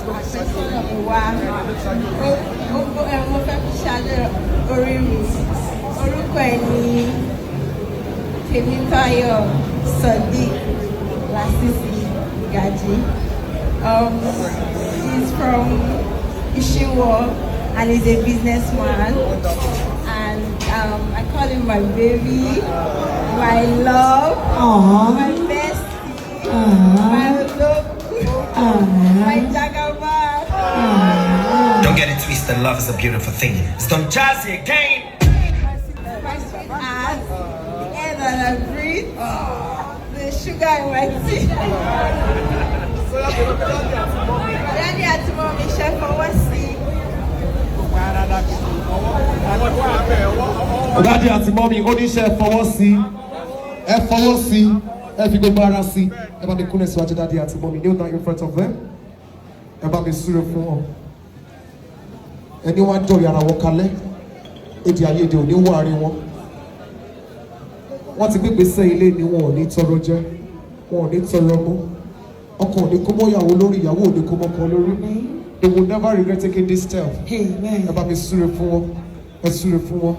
àṣẹsọ́nà mi wá mo fẹ́ fi ṣàlẹ̀ orí mi orúkọ ẹ̀ ní Temitayo Sadiq Lasisi Gaji. He's from Ishiwo and he's a businessman, and I call him my baby, my love, my bestie, my love, my jagaban. Don't get it twisted, love is a beautiful thing. It's Don Jazzy again. My sweetheart, the air that I breathe, the sugar in my tea. Daddy àti mommy ṣe fọwọ́ sí. Daddy àti mommy oníṣẹ́ fọwọ́ sí. Ẹ fọwọ́ sí. Ẹ fi gbogbo ara sí. Ẹ bá mi kúnlẹ̀ síwájú daddy àti mommy. Kneel down in front of them. Ẹ bá mi súre fún wọn. Ẹni wá jọ yàrá wọn kalẹ̀. Èdè àìyedè ò ní wọ àárín wọn. Wọ́n ti gbégbèsè ilé ni wọn ò ní tọrọ jẹ. Wọn ò ní tọrọ mú. Ọkọ ò ní kó mọ́ ìyàwó lórí, ìyàwó ò ní kó mọ́kọ lórí. They will never regret taking this step. Ẹ bá mi súre fún wọn. Ẹ súre fún wọn.